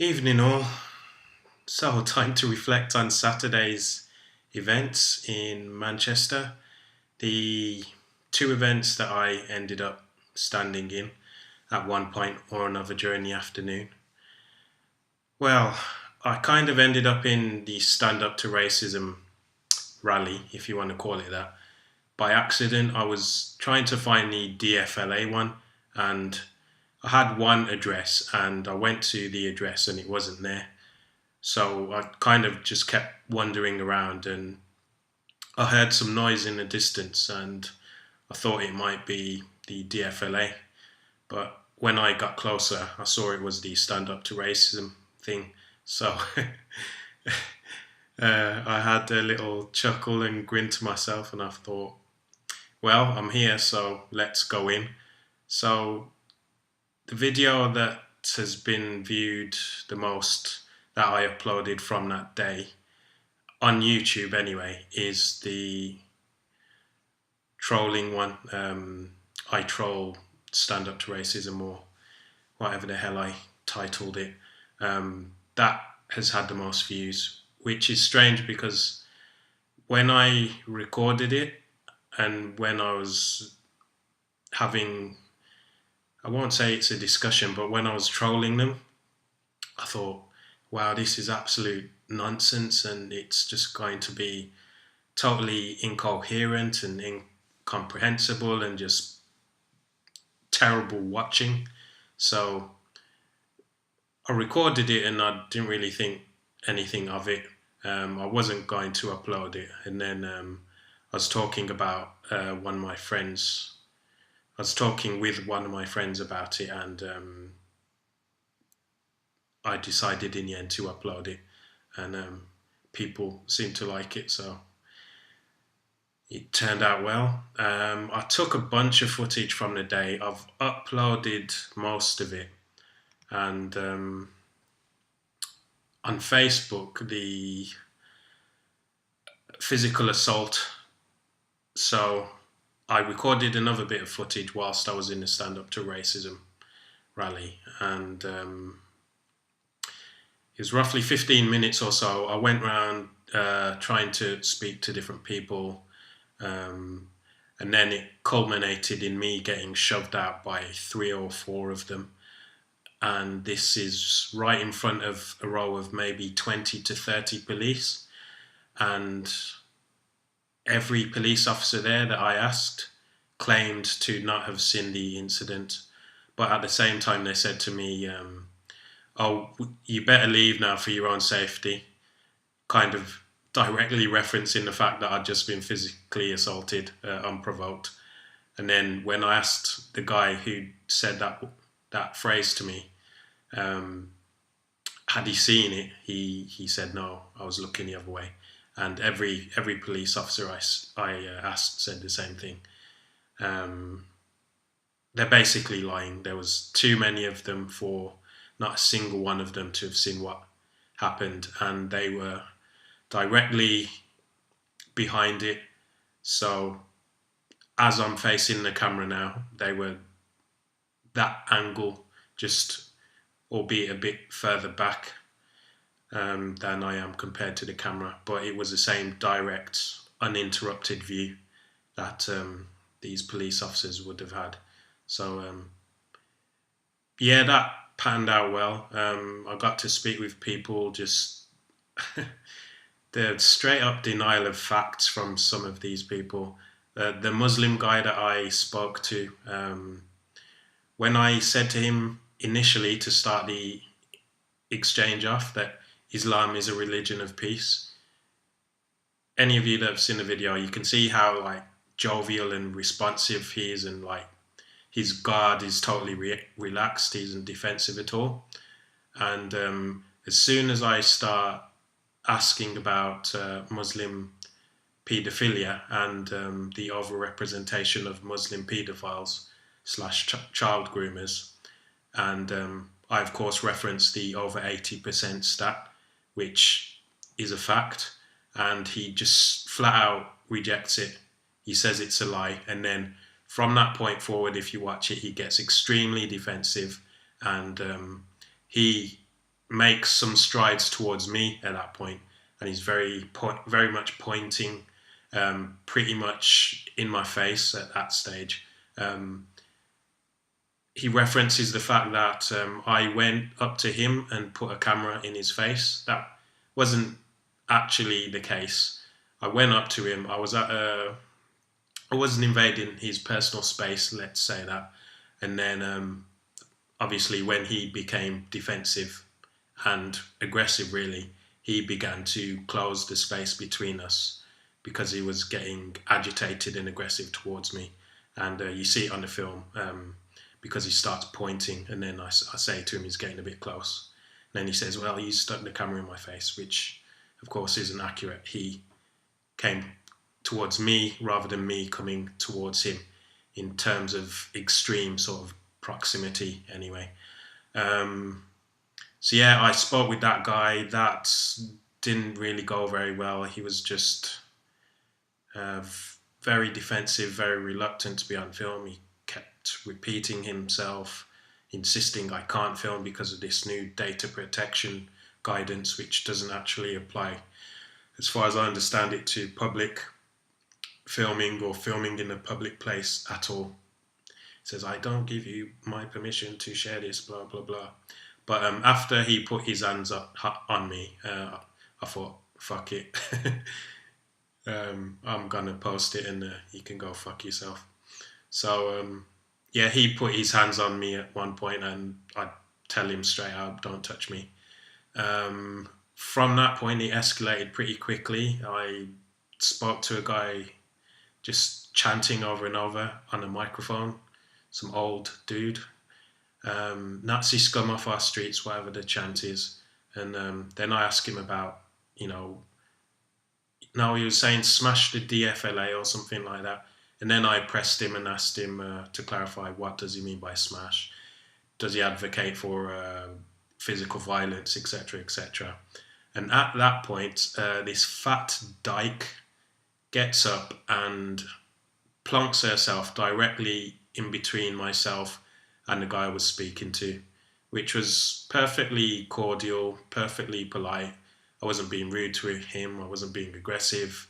Evening all. So, time to reflect on Saturday's events in Manchester. The two events that I ended up standing in at one point or another during the afternoon. Well, I kind of ended up in the Stand Up to Racism rally, if you want to call it that. By accident, I was trying to find the DFLA one, and I had one address, and I went to the address and it wasn't there. So I kind of just kept wandering around, and I heard some noise in the distance, and I thought it might be the DFLA. But when I got closer, I saw it was the Stand Up to Racism thing. So I had a little chuckle and grin to myself, and I thought, well, I'm here, so let's go in. So the video that has been viewed the most that I uploaded from that day, on YouTube anyway, is the trolling one. I troll Stand Up to Racism, or whatever the hell I titled it. That has had the most views, which is strange because when I recorded it and when I was having, I won't say it's a discussion, but when I was trolling them, I thought, wow, this is absolute nonsense, and it's just going to be totally incoherent and incomprehensible and just terrible watching. So I recorded it and I didn't really think anything of it. I wasn't going to upload it, and then I was talking about one of my friends. I was talking with one of my friends about it, and I decided in the end to upload it, and people seemed to like it, so it turned out well. I took a bunch of footage from the day. I've uploaded most of it, and on Facebook, the physical assault. So I recorded another bit of footage whilst I was in the Stand Up to Racism rally, and it was roughly 15 minutes or so. I went around trying to speak to different people, and then it culminated in me getting shoved out by 3 or 4 of them. And this is right in front of a row of maybe 20 to 30 police. And every police officer there that I asked claimed to not have seen the incident. But at the same time, they said to me, oh, you better leave now for your own safety, kind of directly referencing the fact that I'd just been physically assaulted unprovoked. And then when I asked the guy who said that phrase to me, had he seen it, he said no, I was looking the other way. And every police officer I asked said the same thing. They're basically lying. There was too many of them for not a single one of them to have seen what happened, and they were directly behind it. So as I'm facing the camera now, they were that angle, just albeit a bit further back than I am compared to the camera, but it was the same direct, uninterrupted view that these police officers would have had. So yeah, that panned out well. I got to speak with people, just the straight up denial of facts from some of these people. The Muslim guy that I spoke to, when I said to him initially to start the exchange off that Islam is a religion of peace, any of you that have seen the video, you can see how like jovial and responsive he is, and like his guard is totally relaxed. He isn't defensive at all. And as soon as I start asking about Muslim paedophilia and the overrepresentation of Muslim paedophiles / child groomers, and I of course reference the over 80% stat, which is a fact, and he just flat out rejects it. He says it's a lie, and then from that point forward, if you watch it, he gets extremely defensive, and he makes some strides towards me at that point, and he's very much pointing, pretty much in my face at that stage. Um, he references the fact that I went up to him and put a camera in his face. That wasn't actually the case. I went up to him. I wasn't invading his personal space, let's say that. And then obviously when he became defensive and aggressive, really, he began to close the space between us because he was getting agitated and aggressive towards me. And you see it on the film because he starts pointing, and then I say to him he's getting a bit close. And then he says, "Well, you stuck the camera in my face," which of course isn't accurate. He came towards me rather than me coming towards him in terms of extreme sort of proximity, anyway. Um, so yeah, I spoke with that guy. That didn't really go very well. He was just uh, very defensive, very reluctant to be on film. He kept repeating himself, insisting I can't film because of this new data protection guidance, which doesn't actually apply, as far as I understand it, to public filming or filming in a public place at all. It says, I don't give you my permission to share this, blah, blah, blah. But after he put his hands up on me, I thought, fuck it. I'm going to post it and you can go fuck yourself. So, yeah, he put his hands on me at one point and I tell him straight out, don't touch me. From that point, it escalated pretty quickly. I spoke to a guy just chanting over and over on a microphone, some old dude. Nazi scum off our streets, whatever the chant is. And then I asked him about, no, he was saying smash the DFLA or something like that. And then I pressed him and asked him to clarify, what does he mean by smash? Does he advocate for physical violence, etc., etc.? And at that point, this fat dyke gets up and plonks herself directly in between myself and the guy I was speaking to, which was perfectly cordial, perfectly polite. I wasn't being rude to him, I wasn't being aggressive.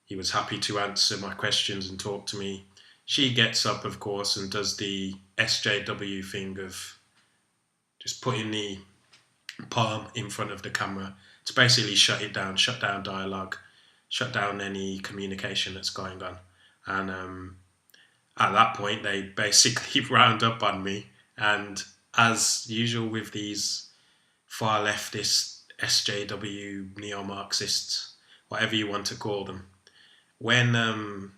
He was happy to answer my questions and talk to me. She gets up, of course, and does the SJW thing of just putting the palm in front of the camera to basically shut it down, shut down dialogue, shut down any communication that's going on. And at that point, they basically round up on me. And as usual with these far leftist SJW neo-Marxists, whatever you want to call them, when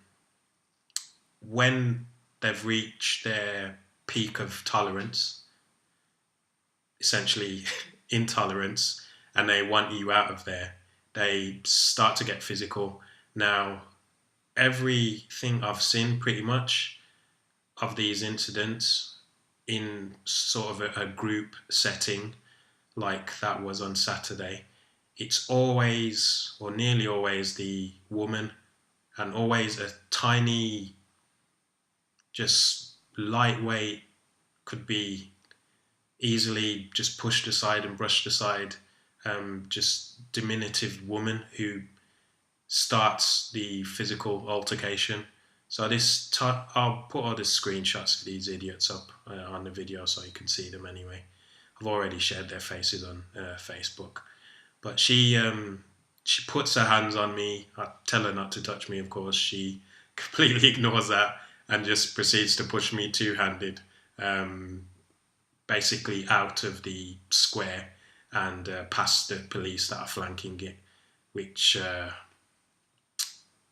they've reached their peak of tolerance, essentially intolerance, and they want you out of there, they start to get physical. Now, everything I've seen pretty much of these incidents in sort of a group setting like that was on Saturday, it's always or nearly always the woman, and always a tiny, just lightweight, could be easily just pushed aside and brushed aside, just diminutive woman who starts the physical altercation. So I'll put all the screenshots of these idiots up on the video so you can see them anyway. I've already shared their faces on Facebook. But she puts her hands on me. I tell her not to touch me, of course. She completely ignores that and just proceeds to push me two-handed, basically out of the square and past the police that are flanking it, which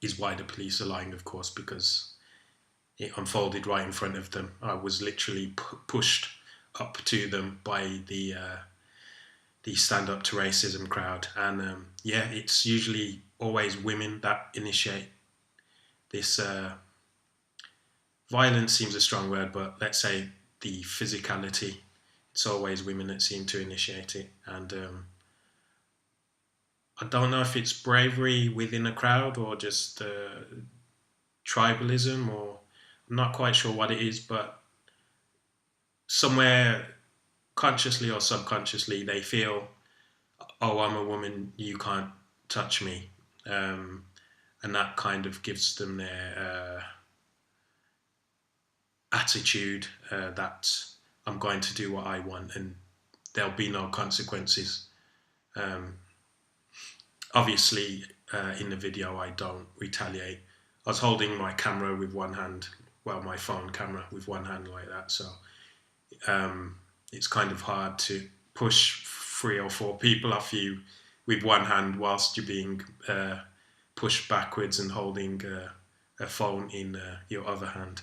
is why the police are lying, of course, because it unfolded right in front of them. I was literally pushed up to them by the Stand Up to Racism crowd. And yeah, it's usually always women that initiate this violence seems a strong word, but let's say the physicality. It's always women that seem to initiate it. And I don't know if it's bravery within a crowd or just tribalism, or I'm not quite sure what it is, but somewhere consciously or subconsciously, they feel, oh, I'm a woman, you can't touch me. And that kind of gives them their attitude that I'm going to do what I want and there'll be no consequences. Um, Obviously, in the video, I don't retaliate. I was holding my camera with one hand, well, my phone camera with one hand like that, so it's kind of hard to push 3 or 4 people off you with one hand whilst you're being pushed backwards and holding a phone in your other hand.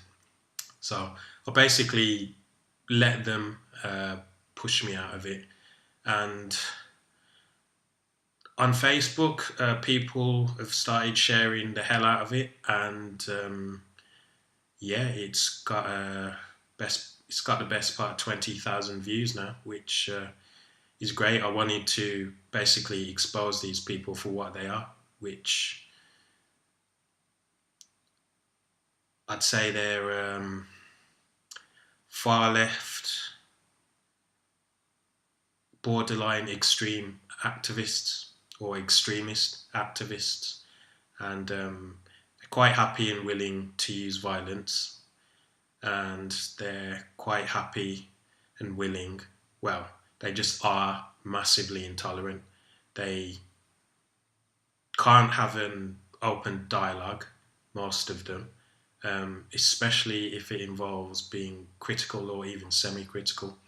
So I basically let them push me out of it. And on Facebook, people have started sharing the hell out of it, and yeah, it's got the best part of 20,000 views now, which is great. I wanted to basically expose these people for what they are, which I'd say they're far left, borderline extreme activists or extremist activists, and they're quite happy and willing to use violence, and they're quite happy and willing, well, they just are massively intolerant. They can't have an open dialogue, most of them, especially if it involves being critical or even semi-critical.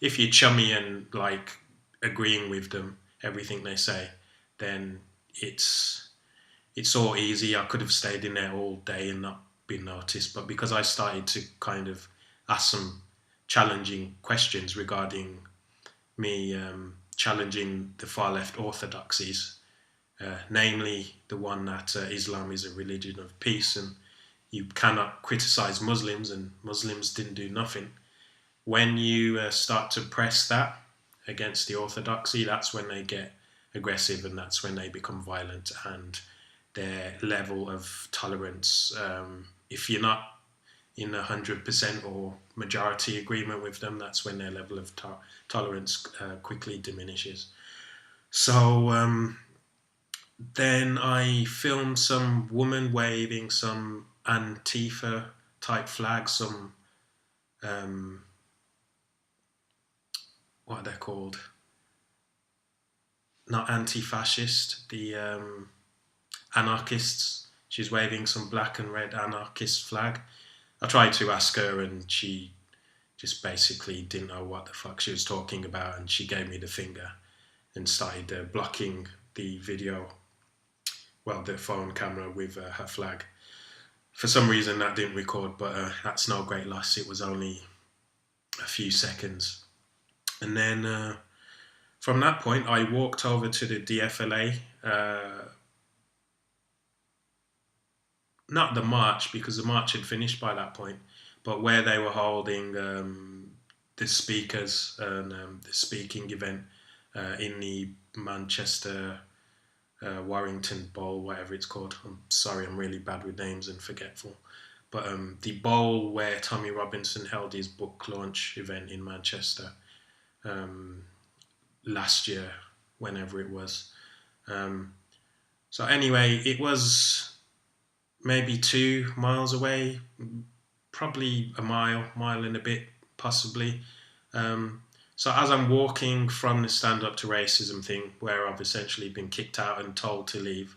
If you're chummy and like agreeing with them, everything they say, then it's all easy. I could have stayed in there all day and not been noticed, but because I started to kind of ask some challenging questions regarding me challenging the far left orthodoxies, namely the one that Islam is a religion of peace and you cannot criticize Muslims and Muslims didn't do nothing. When you start to press that against the orthodoxy, that's when they get aggressive and that's when they become violent, and their level of tolerance, if you're not in 100% or majority agreement with them, that's when their level of tolerance quickly diminishes. So then I filmed some woman waving some Antifa type flag, some what are they called? Not anti-fascist, the anarchists. She's waving some black and red anarchist flag. I tried to ask her and she just basically didn't know what the fuck she was talking about, and she gave me the finger and started blocking the video, well, the phone camera with her flag. For some reason that didn't record, but that's no great loss. It was only a few seconds. And then from that point, I walked over to the DFLA, not the march, because the march had finished by that point, but where they were holding the speakers and the speaking event in the Manchester Warrington Bowl, whatever it's called. I'm sorry, I'm really bad with names and forgetful. But the bowl where Tommy Robinson held his book launch event in Manchester last year, whenever it was. So anyway, it was maybe 2 miles away, probably a mile and a bit, possibly. So as I'm walking from the Stand Up to Racism thing, where I've essentially been kicked out and told to leave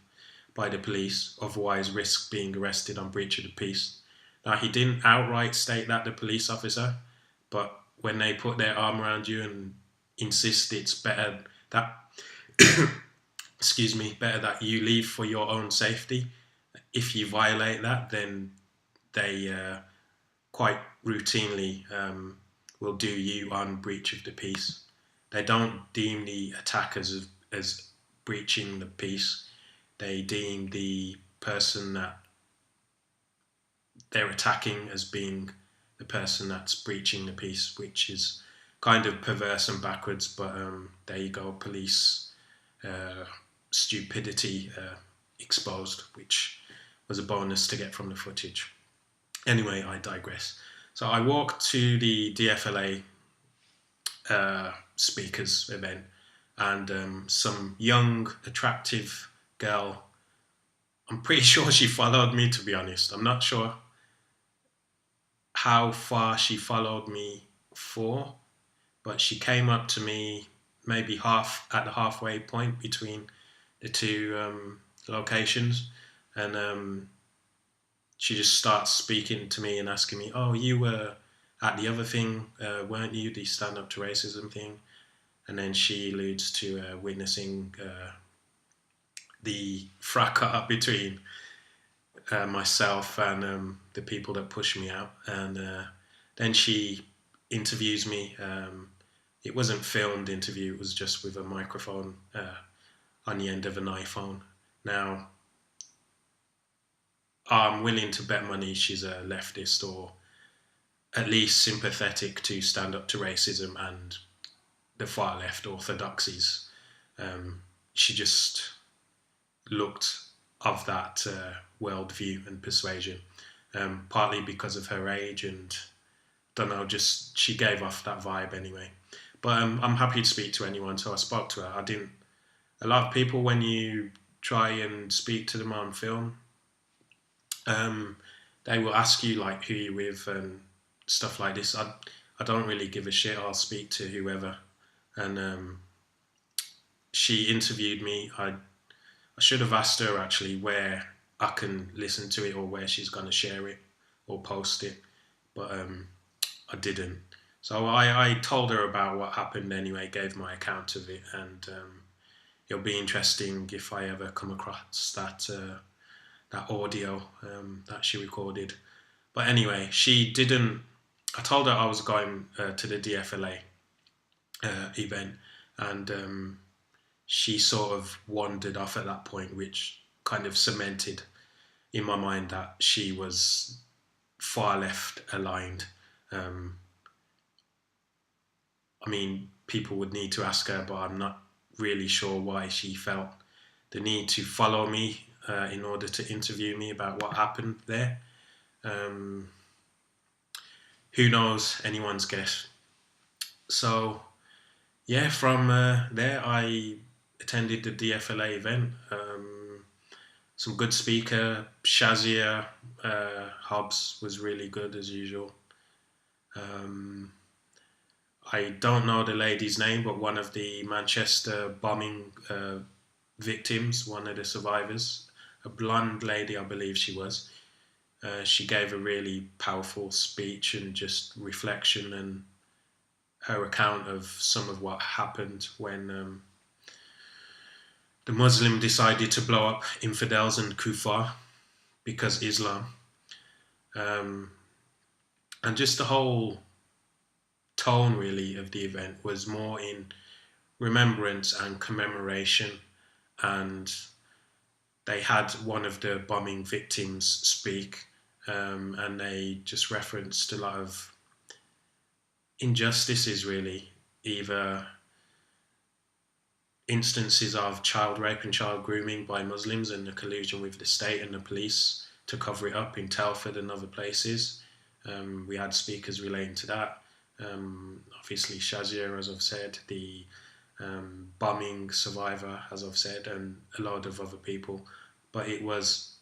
by the police, otherwise risk being arrested on breach of the peace. Now, he didn't outright state that, the police officer, but when they put their arm around you and insist it's better that, excuse me, better that you leave for your own safety, if you violate that, then they quite routinely will do you on breach of the peace. They don't deem the attackers as breaching the peace. They deem the person that they're attacking as being the person that's breaching the peace, which is kind of perverse and backwards, but there you go, police stupidity exposed, which was a bonus to get from the footage. Anyway, I digress. So I walked to the DFLA speakers event, and some young, attractive girl. I'm pretty sure she followed me. To be honest, I'm not sure how far she followed me for, but she came up to me maybe half at the halfway point between the two locations, and she just starts speaking to me and asking me, "Oh, you were at the other thing, weren't you? The stand up to racism thing?" And then she alludes to witnessing the fracas between myself and the people that pushed me out. And then she interviews me. It wasn't filmed interview; it was just with a microphone on the end of an iPhone. Now, I'm willing to bet money she's a leftist or at least sympathetic to stand up to racism and the far left orthodoxies. Um, she just looked of that worldview and persuasion, partly because of her age and don't know, just she gave off that vibe anyway. But I'm happy to speak to anyone, so I spoke to her. I didn't. A lot of people, when you try and speak to them on film, um, they will ask you like who you with and stuff like this. I don't really give a shit. I'll speak to whoever. And she interviewed me. I should have asked her actually where I can listen to it or where she's going to share it or post it, but I didn't. So I told her about what happened anyway, gave my account of it, and it'll be interesting if I ever come across that audio that she recorded. But anyway, she didn't. I told her I was going to the DFLA event, and she sort of wandered off at that point, which kind of cemented in my mind that she was far left aligned. Um, I mean, people would need to ask her, but I'm not really sure why she felt the need to follow me in order to interview me about what happened there. Um, who knows? Anyone's guess. So, yeah, from there, I attended the DFLA event. Some good speaker. Shazia Hobbs was really good as usual. Um, I don't know the lady's name, but one of the Manchester bombing victims, one of the survivors, a blonde lady, I believe she was. She gave a really powerful speech and just reflection and her account of some of what happened when the Muslim decided to blow up infidels and kuffar because Islam. Um, and just the whole tone, really, of the event was more in remembrance and commemoration. And they had one of the bombing victims speak, and they just referenced a lot of injustices, really, either instances of child rape and child grooming by Muslims and the collusion with the state and the police to cover it up in Telford and other places. We had speakers relating to that. Obviously, Shazia, as I've said, the bombing survivor, as I've said, and a lot of other people. But it was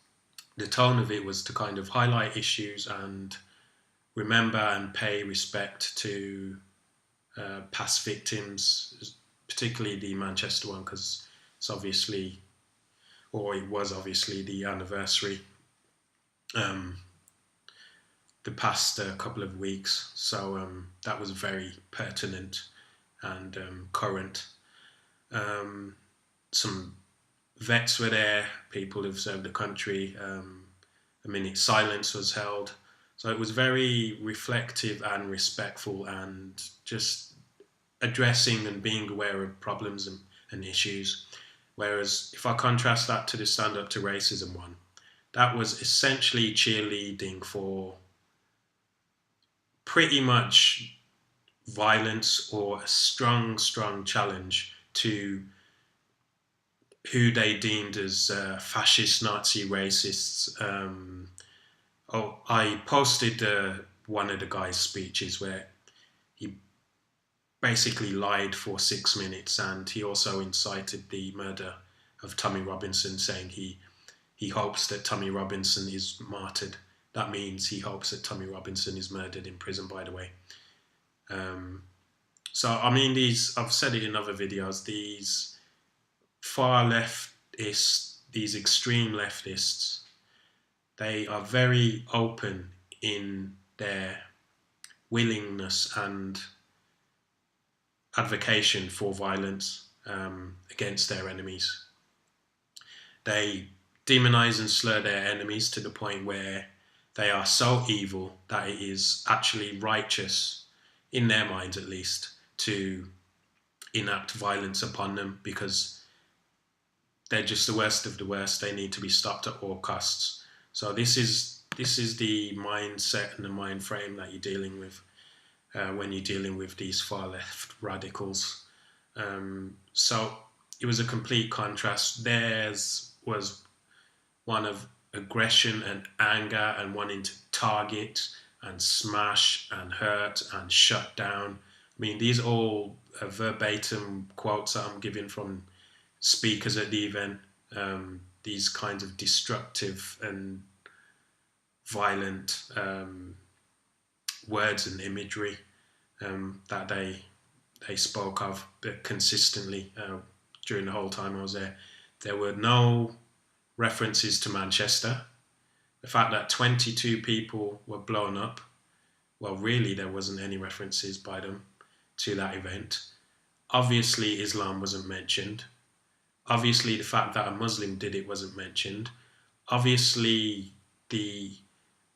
the tone of it was to kind of highlight issues and remember and pay respect to past victims, particularly the Manchester one, because it's obviously, or it was obviously, the anniversary um, the past couple of weeks. So that was very pertinent and current. Some vets were there, people who've served the country. A minute silence was held. So it was very reflective and respectful and just addressing and being aware of problems and issues. Whereas if I contrast that to the Stand Up to Racism one, that was essentially cheerleading for pretty much violence or a strong, strong challenge to who they deemed as fascist, Nazi, racists. I posted one of the guy's speeches where he basically lied for 6 minutes, and he also incited the murder of Tommy Robinson, saying he hopes that Tommy Robinson is martyred. That means he hopes that Tommy Robinson is murdered in prison, by the way. Um, so, I mean, I've said it in other videos, these far leftists, these extreme leftists, they are very open in their willingness and advocation for violence against their enemies. They demonize and slur their enemies to the point where they are so evil that it is actually righteous, in their minds at least, to enact violence upon them, because they're just the worst of the worst. They need to be stopped at all costs. So this is the mindset and the mind frame that you're dealing with when you're dealing with these far left radicals. So it was a complete contrast. Theirs was one of aggression and anger and wanting to target and smash and hurt and shut down. I mean, these are all verbatim quotes that I'm giving from speakers at the event. These kinds of destructive and violent words and imagery that they spoke of consistently during the whole time I was there. There were no references to Manchester. The fact that 22 people were blown up, well, really, there wasn't any references by them to that event. Obviously, Islam wasn't mentioned. Obviously, the fact that a Muslim did it wasn't mentioned. Obviously, the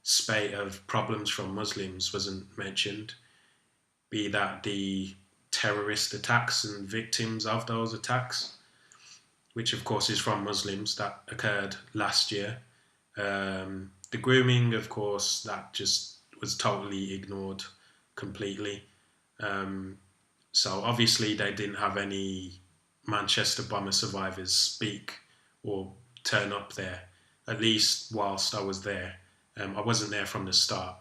spate of problems from Muslims wasn't mentioned, be that the terrorist attacks and victims of those attacks, which of course is from Muslims, that occurred last year. The grooming, of course, that just was totally ignored completely. So obviously they didn't have any Manchester bomber survivors speak or turn up there, at least whilst I was there. I wasn't there from the start,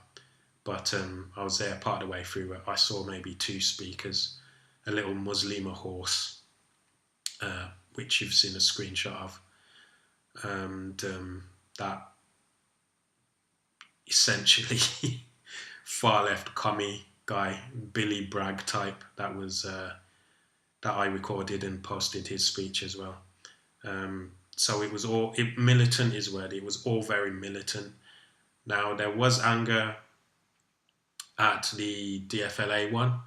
but I was there part of the way through. I saw maybe 2 speakers, a little Muslima horse, which you've seen a screenshot of, and that essentially far left commie guy, Billy Bragg type, that was that I recorded and posted his speech as well. So it was all militant is word. It was all very militant. Now there was anger at the DFLA one,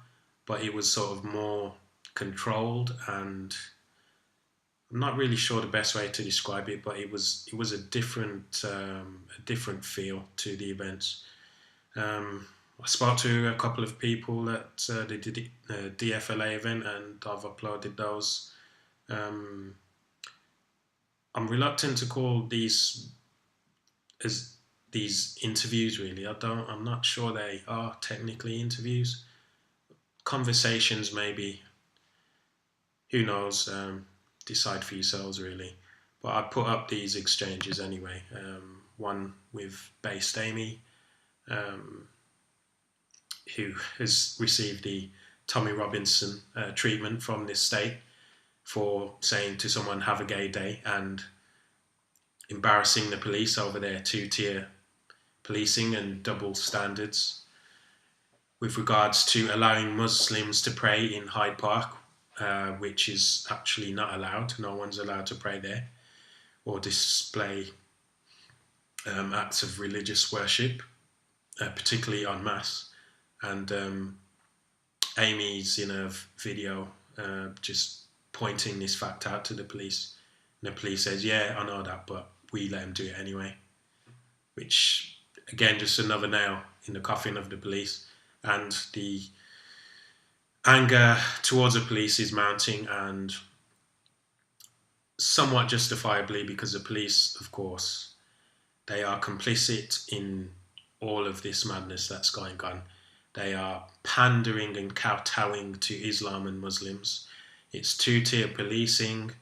but it was sort of more controlled, and I'm not really sure the best way to describe it, but it was a different feel to the events. I spoke to a couple of people at the DFLA event, and I've uploaded those. I'm reluctant to call these interviews. Really, I'm not sure they are technically interviews. Conversations, maybe. Who knows? Decide for yourselves, really. But I put up these exchanges anyway. One with Based Amy, who has received the Tommy Robinson treatment from this state for saying to someone, "Have a gay day," and embarrassing the police over their 2-tier policing and double standards with regards to allowing Muslims to pray in Hyde Park, which is actually not allowed. No one's allowed to pray there or display acts of religious worship, particularly en masse. And Amy's in a video just pointing this fact out to the police. And the police says, "Yeah, I know that, but we let him do it anyway." Which, again, just another nail in the coffin of the police. And the anger towards the police is mounting, and somewhat justifiably, because the police, of course, they are complicit in all of this madness that's going on. They are pandering and kowtowing to Islam and Muslims. It's 2-tier policing.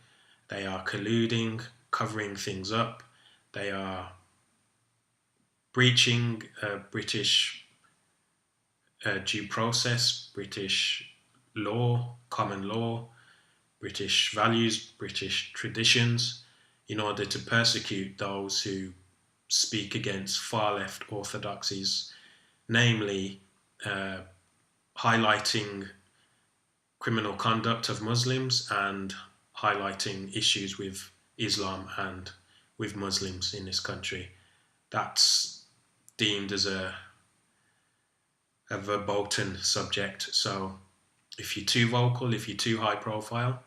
They are colluding, covering things up. They are breaching British due process, British law, common law, British values, British traditions, in order to persecute those who speak against far left orthodoxies, namely uh, highlighting criminal conduct of Muslims and highlighting issues with Islam and with Muslims in this country. That's deemed as a verboten subject. So if you're too vocal, if you're too high profile,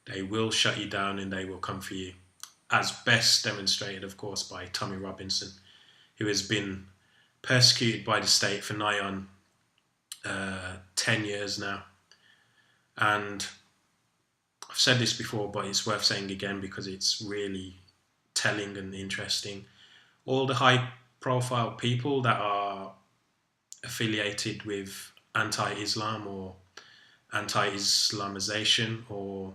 they will shut you down and they will come for you. As best demonstrated, of course, by Tommy Robinson, who has been persecuted by the state for nigh on 10 years now. And I've said this before, but it's worth saying again because it's really telling and interesting. All the high profile people that are affiliated with anti Islam or anti Islamization or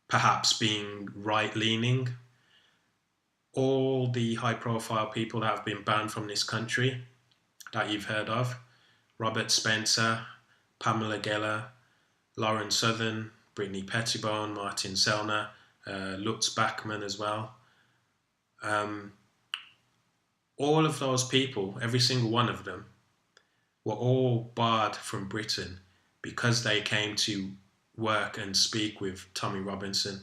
perhaps being right leaning, all the high profile people that have been banned from this country that you've heard of, Robert Spencer, Pamela Geller, Lauren Southern, Brittany Pettibone, Martin Sellner, Lutz Bachmann as well. All of those people, every single one of them, were all barred from Britain because they came to work and speak with Tommy Robinson.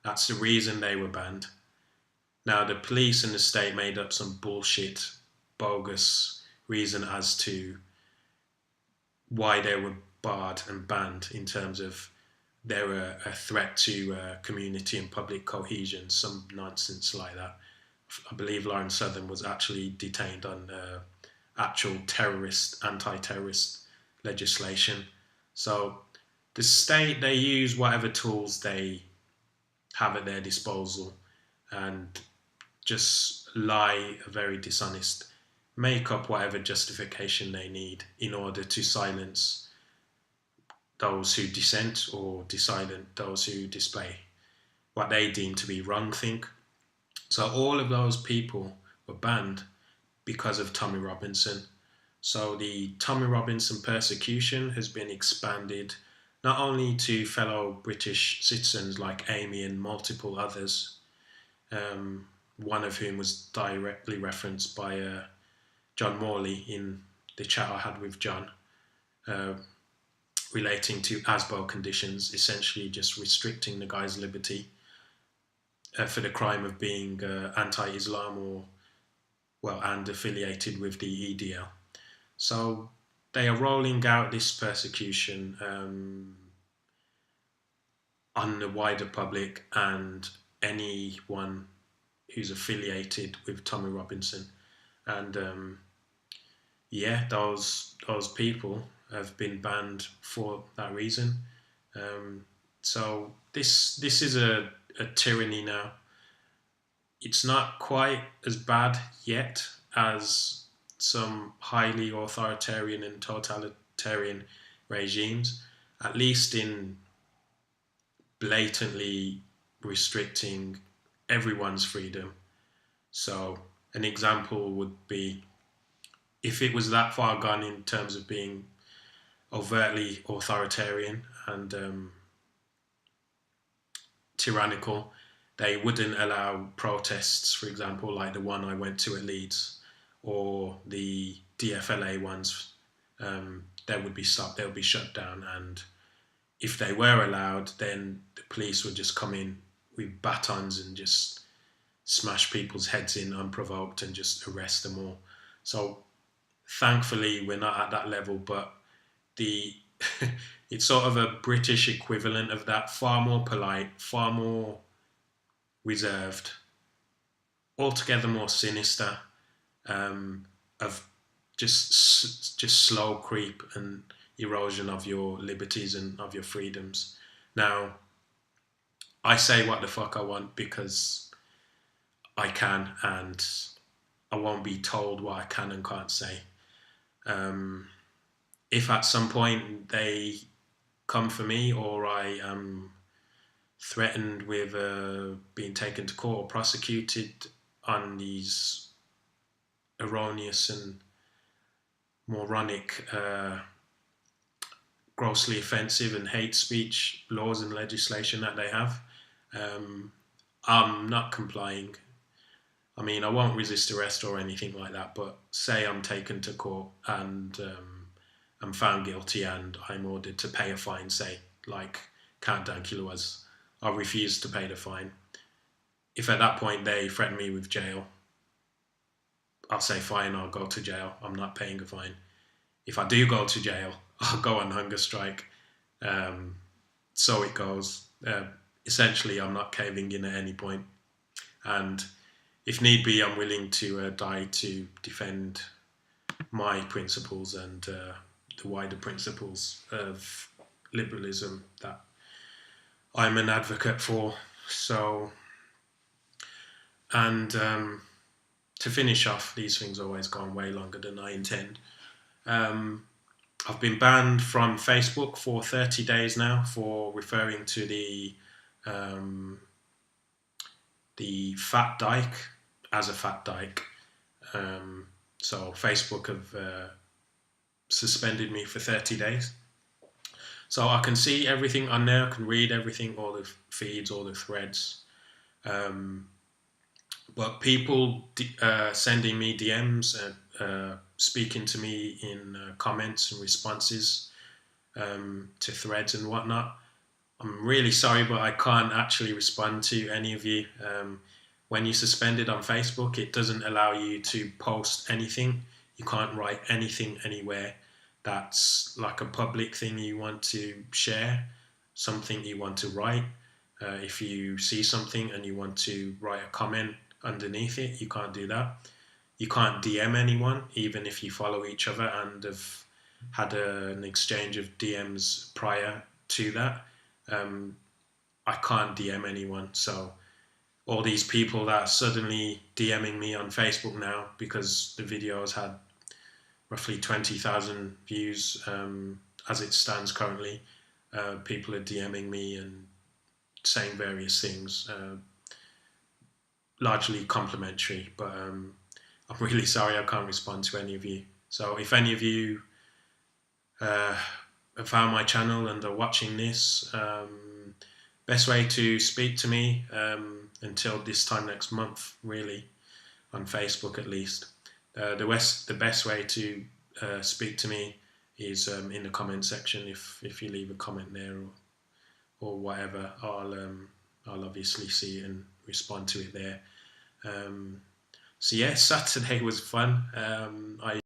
That's the reason they were banned. Now, the police and the state made up some bullshit, bogus reason as to why they were barred and banned in terms of they were a threat to community and public cohesion, some nonsense like that. I believe Lauren Southern was actually detained on actual anti-terrorist legislation. So the state, they use whatever tools they have at their disposal and just lie, very dishonest, make up whatever justification they need in order to silence those who dissent or silence those who display what they deem to be wrong think. So all of those people were banned because of Tommy Robinson. So the Tommy Robinson persecution has been expanded not only to fellow British citizens like Amy and multiple others, one of whom was directly referenced by John Morley in the chat I had with John, relating to ASBO conditions, essentially just restricting the guy's liberty for the crime of being anti-Islam and affiliated with the EDL. So they are rolling out this persecution on the wider public and anyone who's affiliated with Tommy Robinson. And those people have been banned for that reason. So this is a tyranny now. It's not quite as bad yet as some highly authoritarian and totalitarian regimes, at least in blatantly restricting everyone's freedom. So an example would be if it was that far gone in terms of being overtly authoritarian and tyrannical, they wouldn't allow protests, for example, like the one I went to at Leeds, or the DFLA ones. They would be stopped, they would be shut down, and if they were allowed, then the police would just come in with batons and just smash people's heads in unprovoked and just arrest them all. So thankfully we're not at that level, but it's sort of a British equivalent of that, far more polite, far more reserved, altogether more sinister, of just slow creep and erosion of your liberties and of your freedoms. Now, I say what the fuck I want because I can, and I won't be told what I can and can't say. If at some point they come for me or I am threatened with being taken to court or prosecuted on these erroneous and moronic grossly offensive and hate speech laws and legislation that they have. Um, I'm not complying. I mean, I won't resist arrest or anything like that, but say I'm taken to court and I'm found guilty and I'm ordered to pay a fine, say, like Count Dankula was, I refuse to pay the fine. If at that point they threaten me with jail, I'll say, fine, I'll go to jail. I'm not paying a fine. If I do go to jail, I'll go on hunger strike. Um, so it goes. Essentially, I'm not caving in at any point. And if need be, I'm willing to die to defend my principles and the wider principles of liberalism that I'm an advocate for. So, and to finish off, these things always go on way longer than I intend. I've been banned from Facebook for 30 days now for referring to the fat dyke as a fat dyke. So Facebook have suspended me for 30 days. So I can see everything on there, I can read everything, all the feeds, all the threads. But people sending me DMs and speaking to me in comments and responses to threads and whatnot. I'm really sorry, but I can't actually respond to any of you. When you're suspended on Facebook, it doesn't allow you to post anything. You can't write anything anywhere that's like a public thing you want to share, something you want to write. If you see something and you want to write a comment underneath it, you can't do that. You can't DM anyone, even if you follow each other and have had an exchange of DMs prior to that. I can't DM anyone. So all these people that are suddenly DMing me on Facebook now because the video has had roughly 20,000 views as it stands currently. People are DMing me and saying various things, largely complimentary, but I'm really sorry I can't respond to any of you. So if any of you have found my channel and are watching this, best way to speak to me until this time next month, really, on Facebook at least. The best way to speak to me is in the comment section. If you leave a comment there or whatever, I'll obviously see it and respond to it there. So yeah, Saturday was fun. I